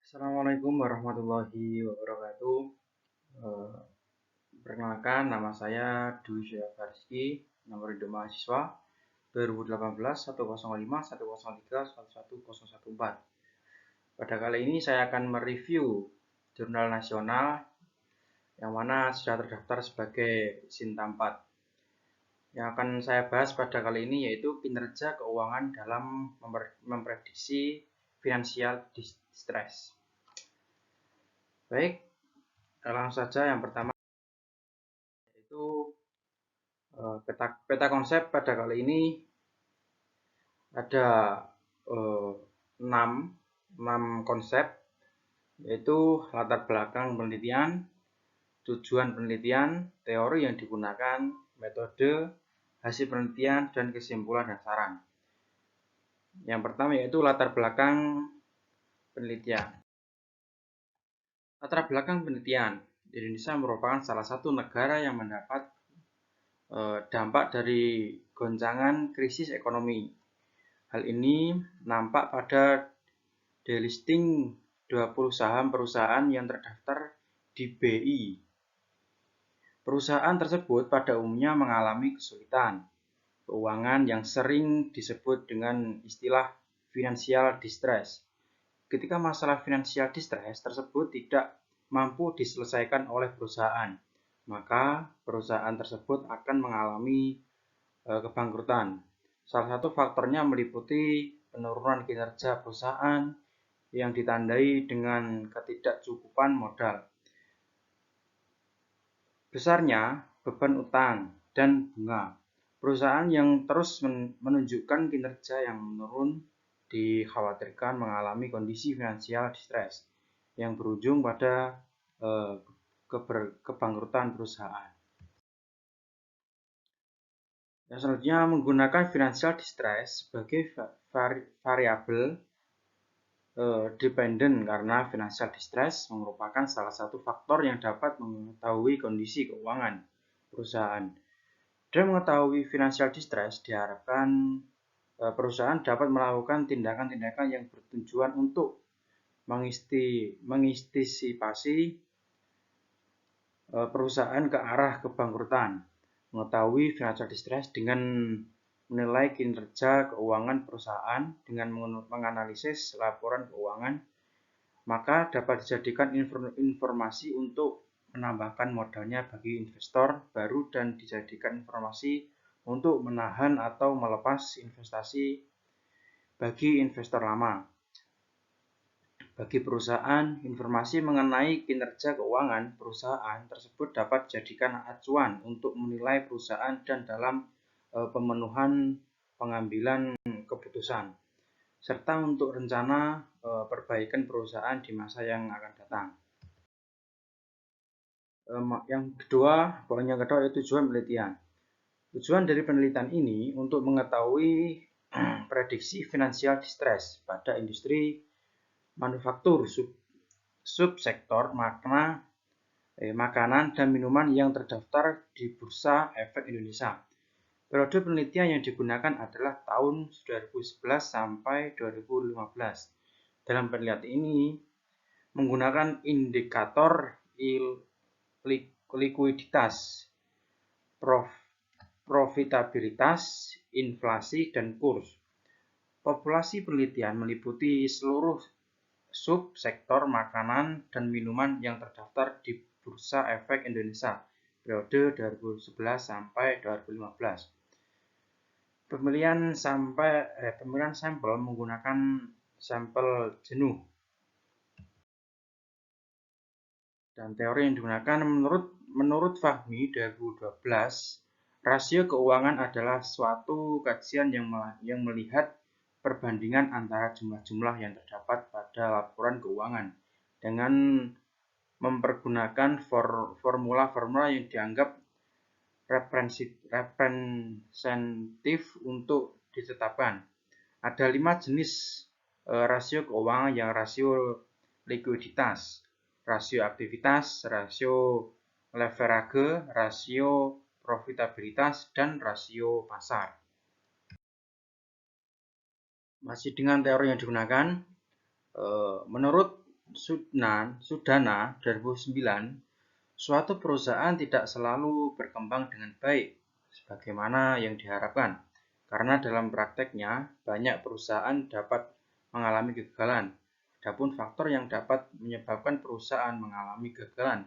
Assalamualaikum warahmatullahi wabarakatuh. Eh, Perkenalkan, nama saya Dwi Syafariski, nomor induk mahasiswa 2018 105 103 11014. Pada kali ini saya akan mereview jurnal nasional yang mana sudah terdaftar sebagai Sinta 4. Yang akan saya bahas pada kali ini yaitu kinerja keuangan dalam memprediksi financial distress. Baik, langsung saja yang pertama yaitu peta konsep. Pada kali ini ada 6 konsep, yaitu latar belakang penelitian, tujuan penelitian, teori yang digunakan, metode, hasil penelitian, dan kesimpulan dan saran. Yang pertama yaitu latar belakang penelitian. Latar belakang penelitian. Indonesia merupakan salah satu negara yang mendapat dampak dari goncangan krisis ekonomi. Hal ini nampak pada delisting 20 saham perusahaan yang terdaftar di BI. Perusahaan tersebut pada umumnya mengalami kesulitan keuangan yang sering disebut dengan istilah financial distress. Ketika masalah financial distress tersebut tidak mampu diselesaikan oleh perusahaan, maka perusahaan tersebut akan mengalami kebangkrutan. Salah satu faktornya meliputi penurunan kinerja perusahaan yang ditandai dengan ketidakcukupan modal, besarnya beban utang dan bunga. Perusahaan yang terus menunjukkan kinerja yang menurun dikhawatirkan mengalami kondisi finansial distress yang berujung pada kebangkrutan perusahaan. Yang selanjutnya, menggunakan financial distress sebagai variabel dependen, karena financial distress merupakan salah satu faktor yang dapat mengetahui kondisi keuangan perusahaan. Dengan mengetahui financial distress, diharapkan perusahaan dapat melakukan tindakan-tindakan yang bertujuan untuk mengantisipasi perusahaan ke arah kebangkrutan. Mengetahui financial distress dengan menilai kinerja keuangan perusahaan dengan menganalisis laporan keuangan, maka dapat dijadikan informasi untuk menambahkan modalnya bagi investor baru dan dijadikan informasi untuk menahan atau melepas investasi bagi investor lama. Bagi perusahaan, informasi mengenai kinerja keuangan perusahaan tersebut dapat dijadikan acuan untuk menilai perusahaan dan dalam pemenuhan pengambilan keputusan, serta untuk rencana perbaikan perusahaan di masa yang akan datang. Yang kedua, poin yang kedua yaitu tujuan penelitian. Tujuan dari penelitian ini untuk mengetahui prediksi financial distress pada industri manufaktur, subsektor makanan dan minuman yang terdaftar di Bursa Efek Indonesia. Periode penelitian yang digunakan adalah tahun 2011 sampai 2015. Dalam penelitian ini menggunakan indikator likuiditas, profitabilitas, inflasi, dan kurs. Populasi penelitian meliputi seluruh subsektor makanan dan minuman yang terdaftar di Bursa Efek Indonesia periode 2011 sampai 2015. Pemilihan sampel menggunakan sampel jenuh. Dan teori yang digunakan menurut Fahmi 2012, rasio keuangan adalah suatu kajian yang melihat perbandingan antara jumlah-jumlah yang terdapat pada laporan keuangan dengan mempergunakan formula-formula yang dianggap representatif untuk ditetapkan. Ada 5 jenis rasio keuangan, yang rasio likuiditas, rasio aktivitas, rasio leverage, rasio profitabilitas, dan rasio pasar. Masih dengan teori yang digunakan, menurut Sudana 2009, suatu perusahaan tidak selalu berkembang dengan baik sebagaimana yang diharapkan, karena dalam prakteknya banyak perusahaan dapat mengalami kegagalan. Adapun faktor yang dapat menyebabkan perusahaan mengalami kegagalan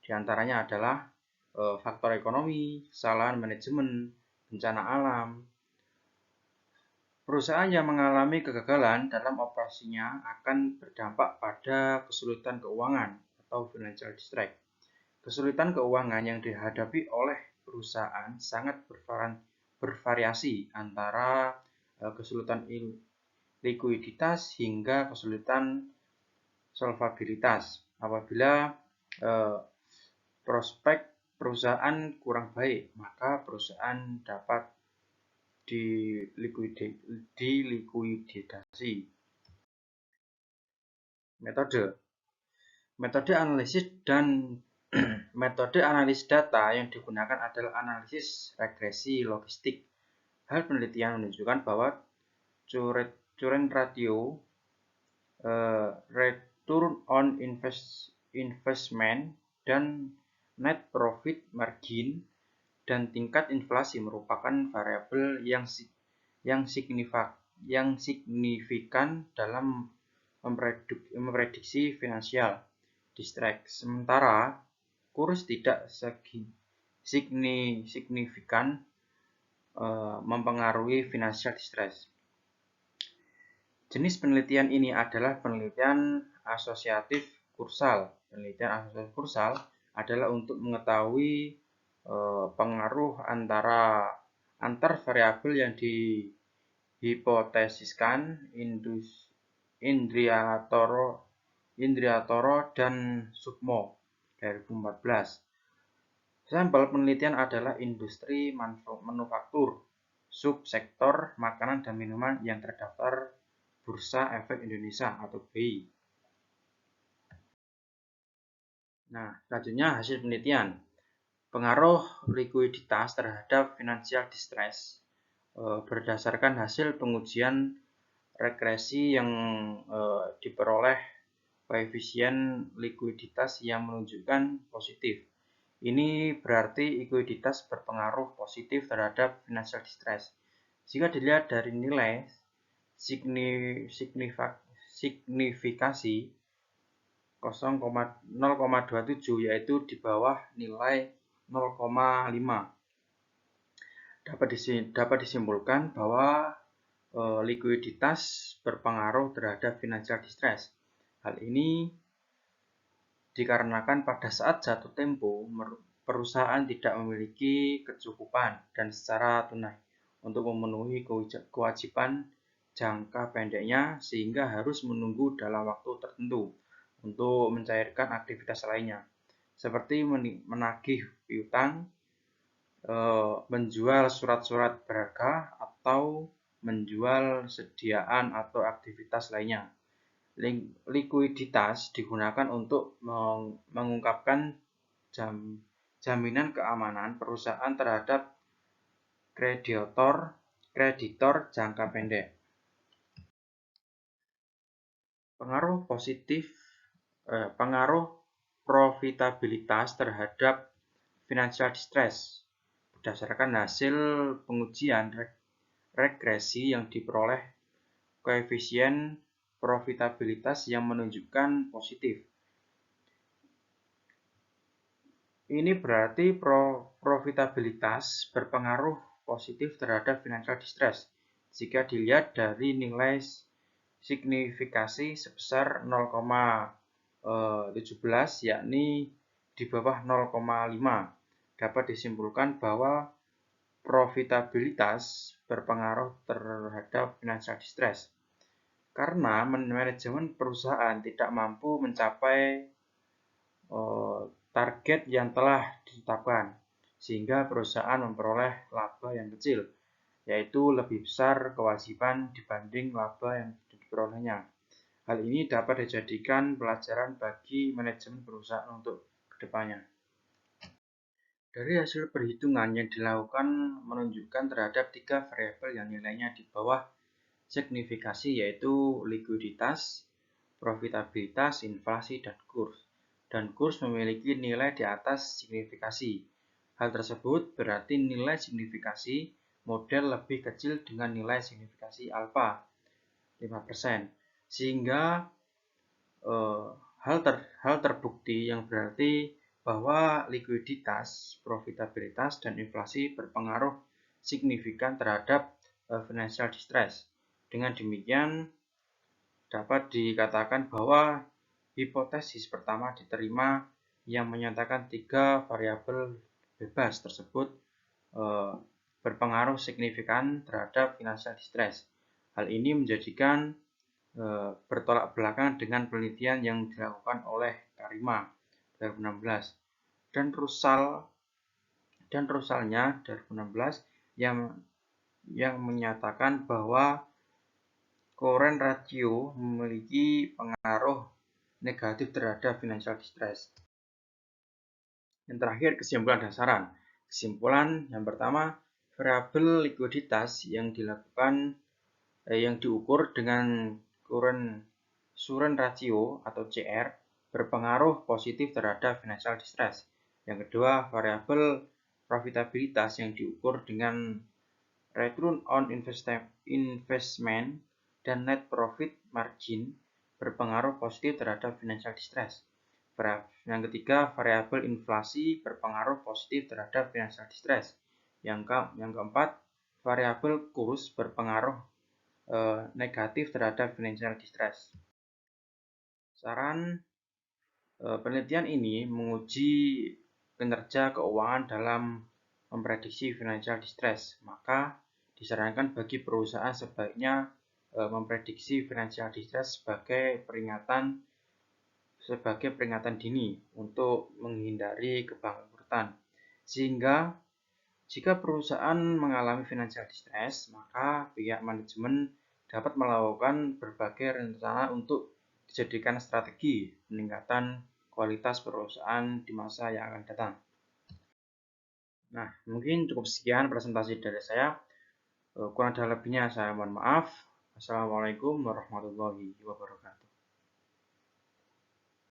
diantaranya adalah faktor ekonomi, kesalahan manajemen, bencana alam. Perusahaan yang mengalami kegagalan dalam operasinya akan berdampak pada kesulitan keuangan atau financial distress. Kesulitan keuangan yang dihadapi oleh perusahaan sangat bervariasi antara kesulitan likuiditas hingga kesulitan solvabilitas. Apabila prospek perusahaan kurang baik, maka perusahaan dapat dilikuidasi. Metode analisis dan metode analisis data yang digunakan adalah analisis regresi logistik. Hal penelitian menunjukkan bahwa current ratio, return on investment, dan net profit margin dan tingkat inflasi merupakan variabel yang signifikan dalam memprediksi financial distress. Sementara kurs tidak signifikan mempengaruhi financial distress. Jenis penelitian ini adalah penelitian asosiatif kursal. Penelitian asosiatif kursal adalah untuk mengetahui pengaruh antar variabel yang dihipotesiskan Indriatoro dan Sukmo 2014. Sampel penelitian adalah industri manufaktur, subsektor makanan dan minuman yang terdaftar Bursa Efek Indonesia atau BI. Nah, selanjutnya hasil penelitian. Pengaruh likuiditas terhadap financial distress berdasarkan hasil pengujian regresi yang diperoleh koefisien likuiditas yang menunjukkan positif. Ini berarti likuiditas berpengaruh positif terhadap financial distress. Jika dilihat dari nilai signifikasi 0,27 yaitu di bawah nilai 0,5. Dapat disimpulkan bahwa likuiditas berpengaruh terhadap financial distress. Hal ini dikarenakan pada saat jatuh tempo perusahaan tidak memiliki kecukupan dan secara tunai untuk memenuhi kewajiban jangka pendeknya sehingga harus menunggu dalam waktu tertentu untuk mencairkan aktivitas lainnya seperti menagih piutang, menjual surat-surat berharga, atau menjual sediaan atau aktivitas lainnya. Likuiditas digunakan untuk mengungkapkan jaminan keamanan perusahaan terhadap kreditor jangka pendek. Pengaruh profitabilitas terhadap financial distress berdasarkan hasil pengujian regresi yang diperoleh koefisien profitabilitas yang menunjukkan positif. Ini berarti profitabilitas berpengaruh positif terhadap financial distress jika dilihat dari nilai signifikasi sebesar 0,17 yakni di bawah 0,5. Dapat disimpulkan bahwa profitabilitas berpengaruh terhadap financial distress karena manajemen perusahaan tidak mampu mencapai target yang telah ditetapkan sehingga perusahaan memperoleh laba yang kecil, yaitu lebih besar kewajiban dibanding laba yang diperolehnya. Hal ini dapat dijadikan pelajaran bagi manajemen perusahaan untuk kedepannya. Dari hasil perhitungan yang dilakukan menunjukkan terhadap 3 variabel yang nilainya di bawah signifikasi yaitu likuiditas, profitabilitas, inflasi, dan kurs. Dan kurs memiliki nilai di atas signifikasi. Hal tersebut berarti nilai signifikasi model lebih kecil dengan nilai signifikasi alfa 5%. Sehingga hal terbukti yang berarti bahwa likuiditas, profitabilitas, dan inflasi berpengaruh signifikan terhadap financial distress. Dengan demikian, dapat dikatakan bahwa hipotesis pertama diterima yang menyatakan 3 variabel bebas tersebut berpengaruh signifikan terhadap financial distress. Hal ini menjadikan bertolak belakang dengan penelitian yang dilakukan oleh Karima 2016 dan Rusalnya 2016 yang menyatakan bahwa current ratio memiliki pengaruh negatif terhadap financial distress. Yang terakhir, kesimpulan dasaran. Kesimpulan yang pertama, variabel likuiditas yang diukur dengan current ratio atau CR berpengaruh positif terhadap financial distress. Yang kedua, variabel profitabilitas yang diukur dengan return on investment dan net profit margin berpengaruh positif terhadap financial distress. Yang ketiga, variabel inflasi berpengaruh positif terhadap financial distress. Yang keempat, variabel kurs berpengaruh negatif terhadap financial distress. Saran penelitian ini menguji kinerja keuangan dalam memprediksi financial distress. Maka disarankan bagi perusahaan sebaiknya memprediksi financial distress sebagai peringatan dini untuk menghindari kebangkrutan. Sehingga jika perusahaan mengalami financial distress, maka pihak manajemen dapat melakukan berbagai rencana untuk dijadikan strategi peningkatan kualitas perusahaan di masa yang akan datang. Nah, mungkin cukup sekian presentasi dari saya. Kurang dan lebihnya saya mohon maaf. Assalamualaikum warahmatullahi wabarakatuh.